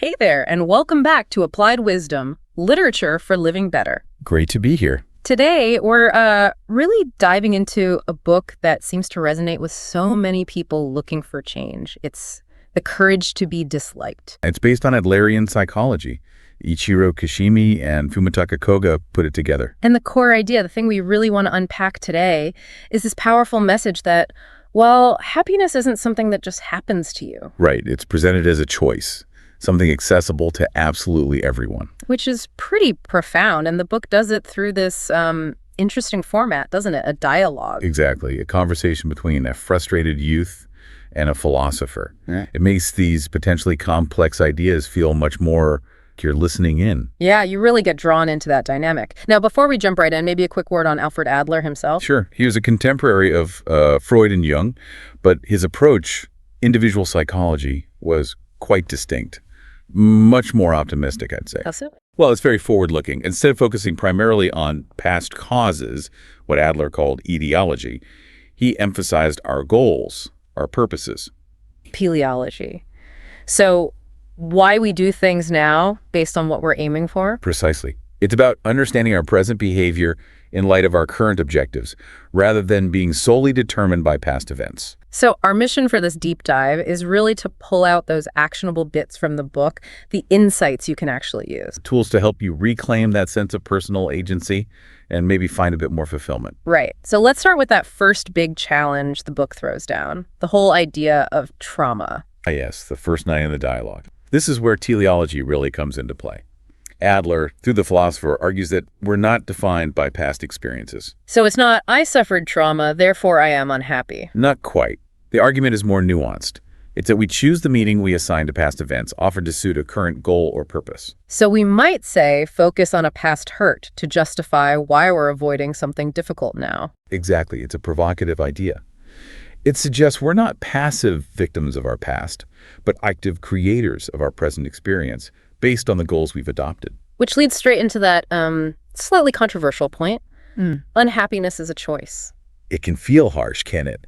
Hey there, and welcome back to Applied Wisdom, Literature for Living Better. Great to be here. Today, we're really diving into a book that seems to resonate with so many people looking for change. It's The Courage to be Disliked. It's based on Adlerian psychology. Ichiro Kishimi and Fumitake Koga put it together. And the core idea, the thing we really want to unpack today, is this powerful message that, well, happiness isn't something that just happens to you. Right. It's presented as a choice, something accessible to absolutely everyone. Which is pretty profound, and the book does it through this interesting format, doesn't it? A dialogue. Exactly. A conversation between a frustrated youth and a philosopher. Yeah. It makes these potentially complex ideas feel much more like you're listening in. Yeah, you really get drawn into that dynamic. Now, before we jump right in, maybe a quick word on Alfred Adler himself. Sure. He was a contemporary of Freud and Jung, but his approach, individual psychology, was quite distinct. Much more optimistic, I'd say. How so? Well, it's very forward-looking. Instead of focusing primarily on past causes, what Adler called etiology, he emphasized our goals, our purposes. Teleology. So why we do things now based on what we're aiming for? Precisely. It's about understanding our present behavior in light of our current objectives, rather than being solely determined by past events. So our mission for this deep dive is really to pull out those actionable bits from the book, the insights you can actually use. Tools to help you reclaim that sense of personal agency and maybe find a bit more fulfillment. Right. So let's start with that first big challenge the book throws down, the whole idea of trauma. Yes, the first night in the dialogue. This is where teleology really comes into play. Adler, through the philosopher, argues that we're not defined by past experiences. So it's not, I suffered trauma, therefore I am unhappy. Not quite. The argument is more nuanced. It's that we choose the meaning we assign to past events, often to suit a current goal or purpose. So we might say focus on a past hurt to justify why we're avoiding something difficult now. Exactly. It's a provocative idea. It suggests we're not passive victims of our past, but active creators of our present experience based on the goals we've adopted. Which leads straight into that slightly controversial point. Unhappiness is a choice. It can feel harsh, can it?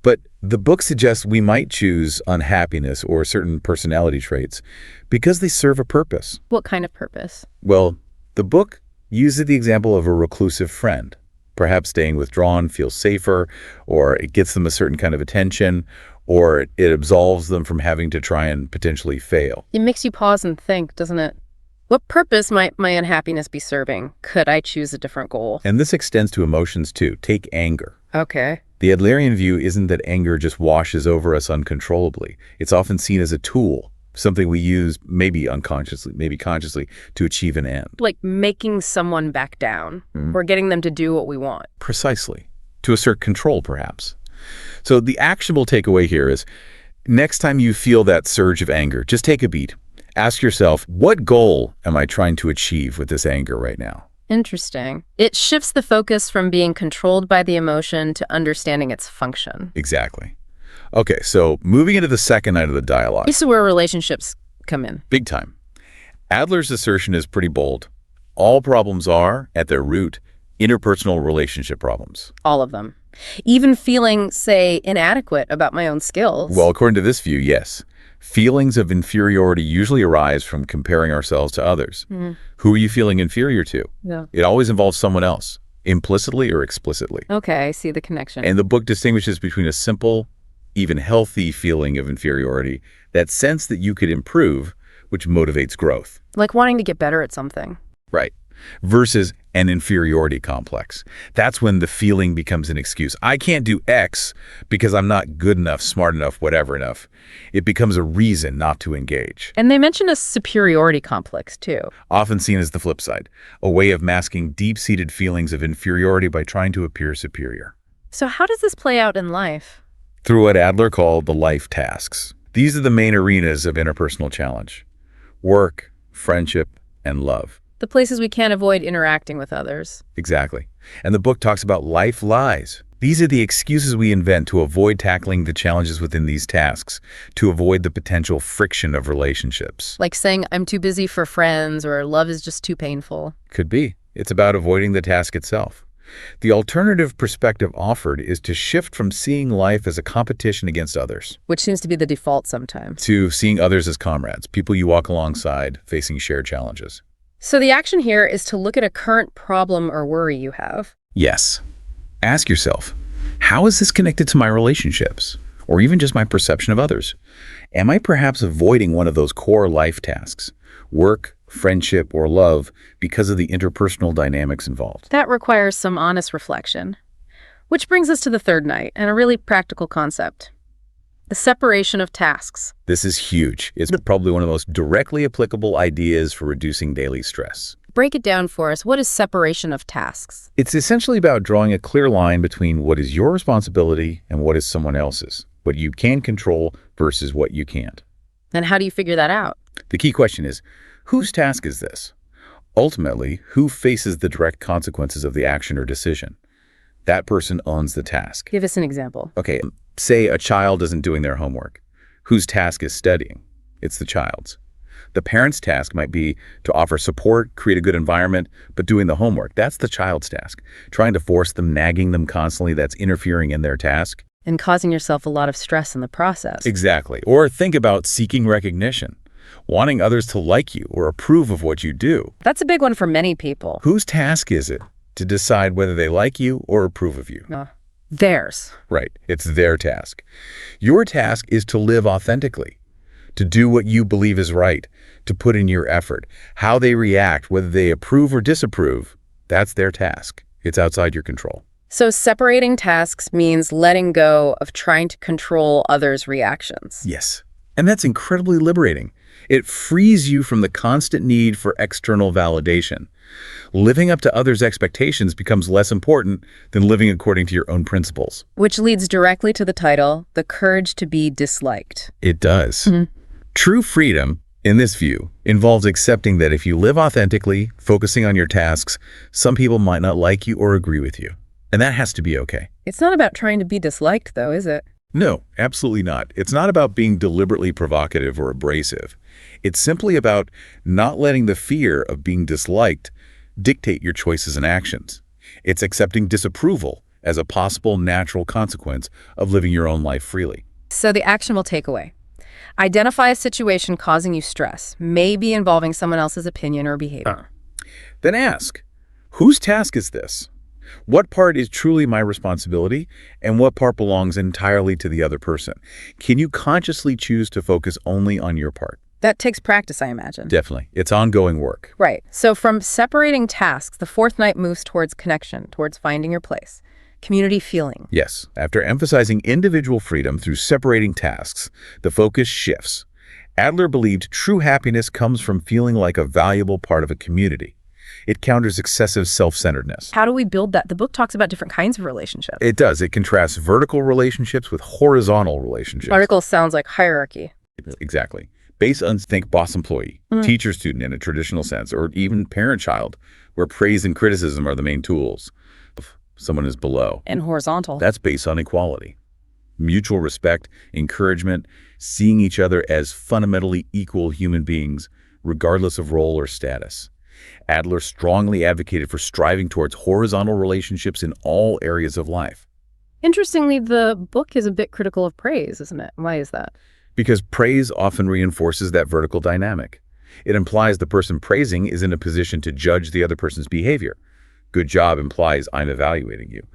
But the book suggests we might choose unhappiness or certain personality traits because they serve a purpose. What kind of purpose? Well, the book uses the example of a reclusive friend. Perhaps staying withdrawn feels safer, or it gets them a certain kind of attention, or it absolves them from having to try and potentially fail. It makes you pause and think, doesn't it? What purpose might my unhappiness be serving? Could I choose a different goal? And this extends to emotions too. Take anger. Okay. The Adlerian view isn't that anger just washes over us uncontrollably. It's often seen as a tool, something we use maybe unconsciously, maybe consciously, to achieve an end. Like making someone back down, or getting them to do what we want. Precisely. To assert control, perhaps. So the actionable takeaway here is, next time you feel that surge of anger, just take a beat. Ask yourself, what goal am I trying to achieve with this anger right now? Interesting. It shifts the focus from being controlled by the emotion to understanding its function. Exactly. Okay, so moving into the second night of the dialogue. This is where relationships come in. Big time. Adler's assertion is pretty bold. All problems are, at their root, interpersonal relationship problems. All of them. Even feeling, say, inadequate about my own skills. Well, according to this view, yes. Feelings of inferiority usually arise from comparing ourselves to others. Who are you feeling inferior to? Yeah. It always involves someone else, implicitly or explicitly. Okay, I see the connection. And the book distinguishes between a simple, even healthy feeling of inferiority, that sense that you could improve, which motivates growth. Like wanting to get better at something. Right. Versus an inferiority complex. That's when the feeling becomes an excuse. I can't do X because I'm not good enough, smart enough, whatever enough. It becomes a reason not to engage. And they mention a superiority complex, too. Often seen as the flip side, a way of masking deep-seated feelings of inferiority by trying to appear superior. So how does this play out in life? Through what Adler called the life tasks. These are the main arenas of interpersonal challenge: work, friendship, and love. The places we can't avoid interacting with others. Exactly. And the book talks about life lies. These are the excuses we invent to avoid tackling the challenges within these tasks, to avoid the potential friction of relationships. Like saying, I'm too busy for friends, or love is just too painful. Could be. It's about avoiding the task itself. The alternative perspective offered is to shift from seeing life as a competition against others Which seems to be the default sometimes. to seeing others as comrades, people you walk alongside, facing shared challenges. So the action here is to look at a current problem or worry you have. Yes. Ask yourself, how is this connected to my relationships, or even just my perception of others? Am I perhaps avoiding one of those core life tasks, work, friendship, or love, because of the interpersonal dynamics involved? That requires some honest reflection. Which brings us to the third night and a really practical concept. The separation of tasks. This is huge. It's probably one of the most directly applicable ideas for reducing daily stress. Break it down for us. What is separation of tasks? It's essentially about drawing a clear line between what is your responsibility and what is someone else's, what you can control versus what you can't. And how do you figure that out? The key question is, whose task is this? Ultimately, who faces the direct consequences of the action or decision? That person owns the task. Give us an example. Okay, say a child isn't doing their homework. Whose task is studying? It's the child's. The parent's task might be to offer support, create a good environment, but doing the homework, that's the child's task. Trying to force them, nagging them constantly, that's interfering in their task. And causing yourself a lot of stress in the process. Exactly. Or think about seeking recognition, wanting others to like you or approve of what you do. That's a big one for many people. Whose task is it to decide whether they like you or approve of you? Theirs. Right. It's their task. Your task is to live authentically, to do what you believe is right, to put in your effort. How they react, whether they approve or disapprove, that's their task. It's outside your control. So separating tasks means letting go of trying to control others' reactions. Yes. And that's incredibly liberating. It frees you from the constant need for external validation. Living up to others' expectations becomes less important than living according to your own principles. Which leads directly to the title, The Courage to be Disliked. It does. True freedom, in this view, involves accepting that if you live authentically, focusing on your tasks, some people might not like you or agree with you. And that has to be okay. It's not about trying to be disliked, though, is it? No, absolutely not. It's not about being deliberately provocative or abrasive. It's simply about not letting the fear of being disliked dictate your choices and actions. It's accepting disapproval as a possible natural consequence of living your own life freely. So the actionable takeaway. Identify a situation causing you stress, maybe involving someone else's opinion or behavior. Then ask, whose task is this? What part is truly my responsibility, and what part belongs entirely to the other person? Can you consciously choose to focus only on your part? That takes practice, I imagine. Definitely. It's ongoing work. Right. So from separating tasks, the fourth night moves towards connection, towards finding your place. Community feeling. Yes. After emphasizing individual freedom through separating tasks, the focus shifts. Adler believed true happiness comes from feeling like a valuable part of a community. It counters excessive self-centeredness. How do we build that? The book talks about different kinds of relationships. It does. It contrasts vertical relationships with horizontal relationships. Vertical sounds like hierarchy. Exactly. Based on, think boss-employee, teacher-student in a traditional sense, or even parent-child, where praise and criticism are the main tools. If someone is below. And horizontal. That's based on equality. Mutual respect, encouragement, seeing each other as fundamentally equal human beings, regardless of role or status. Adler strongly advocated for striving towards horizontal relationships in all areas of life. Interestingly, the book is a bit critical of praise, isn't it? Why is that? Because praise often reinforces that vertical dynamic. It implies the person praising is in a position to judge the other person's behavior. Good job implies I'm evaluating you.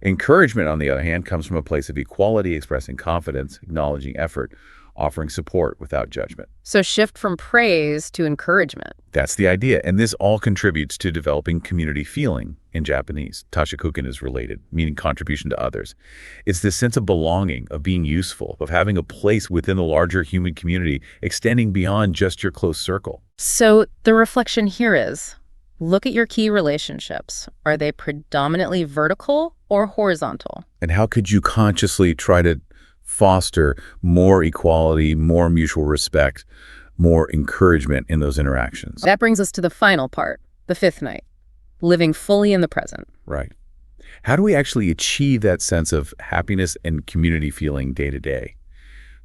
Encouragement, on the other hand, comes from a place of equality, expressing confidence, acknowledging effort, offering support without judgment. So shift from praise to encouragement. That's the idea, and this all contributes to developing community feeling in Japanese. Tashakuken is related, meaning contribution to others. It's this sense of belonging, of being useful, of having a place within the larger human community, extending beyond just your close circle. So the reflection here is, look at your key relationships. Are they predominantly vertical or horizontal? And how could you consciously try to foster more equality, more mutual respect, more encouragement in those interactions? That brings us to the final part, the fifth night, living fully in the present. Right. How do we actually achieve that sense of happiness and community feeling day to day?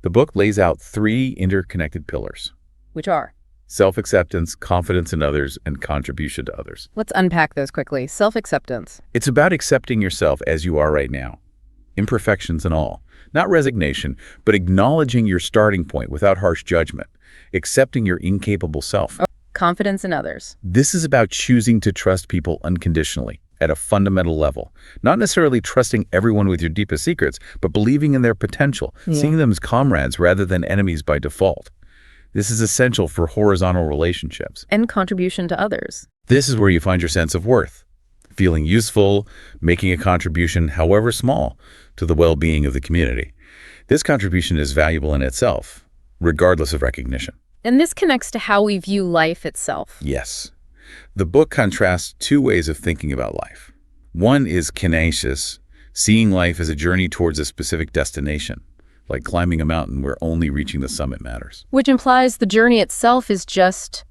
The book lays out 3 interconnected pillars. Which are? Self-acceptance, confidence in others, and contribution to others. Let's unpack those quickly. Self-acceptance. It's about accepting yourself as you are right now, imperfections and all. Not resignation, but acknowledging your starting point without harsh judgment, accepting your incapable self. Confidence in others. This is about choosing to trust people unconditionally at a fundamental level. Not necessarily trusting everyone with your deepest secrets, but believing in their potential, seeing them as comrades rather than enemies by default. This is essential for horizontal relationships. And contribution to others. This is where you find your sense of worth, feeling useful, making a contribution, however small, to the well-being of the community. This contribution is valuable in itself, regardless of recognition. And this connects to how we view life itself. Yes. The book contrasts two ways of thinking about life. One is kinesis, seeing life as a journey towards a specific destination, like climbing a mountain where only reaching the summit matters. Which implies the journey itself is just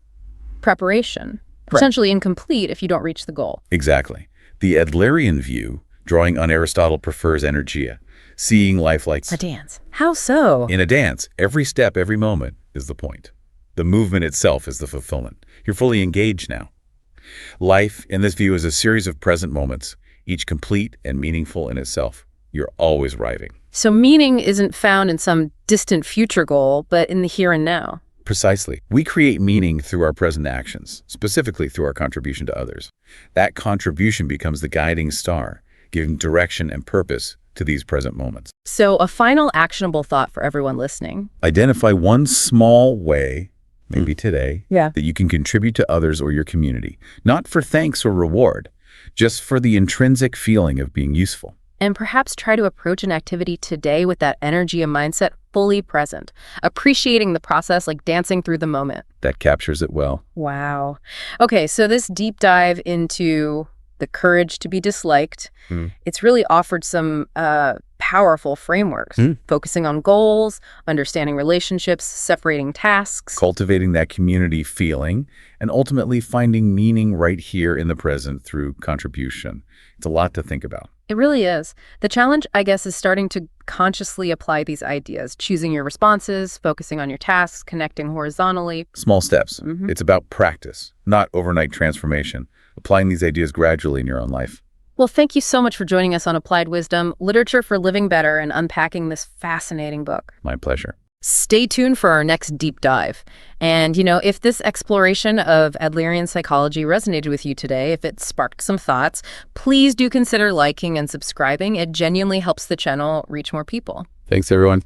preparation, potentially incomplete if you don't reach the goal. Exactly. The Adlerian view, drawing on Aristotle, prefers energia, seeing life like a dance. How so? In a dance, every step, every moment is the point. The movement itself is the fulfillment. You're fully engaged now. Life, in this view, is a series of present moments, each complete and meaningful in itself. You're always arriving. So meaning isn't found in some distant future goal, but in the here and now. Precisely. We create meaning through our present actions, specifically through our contribution to others. That contribution becomes the guiding star, giving direction and purpose to these present moments. So a final actionable thought for everyone listening. Identify one small way, maybe today, that you can contribute to others or your community, not for thanks or reward, just for the intrinsic feeling of being useful. And perhaps try to approach an activity today with that energy and mindset fully present, appreciating the process like dancing through the moment. That captures it well. Wow. Okay, so this deep dive into the courage to be disliked, it's really offered some powerful frameworks, focusing on goals, understanding relationships, separating tasks. Cultivating that community feeling, and ultimately finding meaning right here in the present through contribution. It's a lot to think about. It really is. The challenge, I guess, is starting to consciously apply these ideas, choosing your responses, focusing on your tasks, connecting horizontally. Small steps. It's about practice, not overnight transformation. Applying these ideas gradually in your own life. Well, thank you so much for joining us on Applied Wisdom, Literature for Living Better, and unpacking this fascinating book. My pleasure. Stay tuned for our next deep dive. And, if this exploration of Adlerian psychology resonated with you today, if it sparked some thoughts, please do consider liking and subscribing. It genuinely helps the channel reach more people. Thanks, everyone.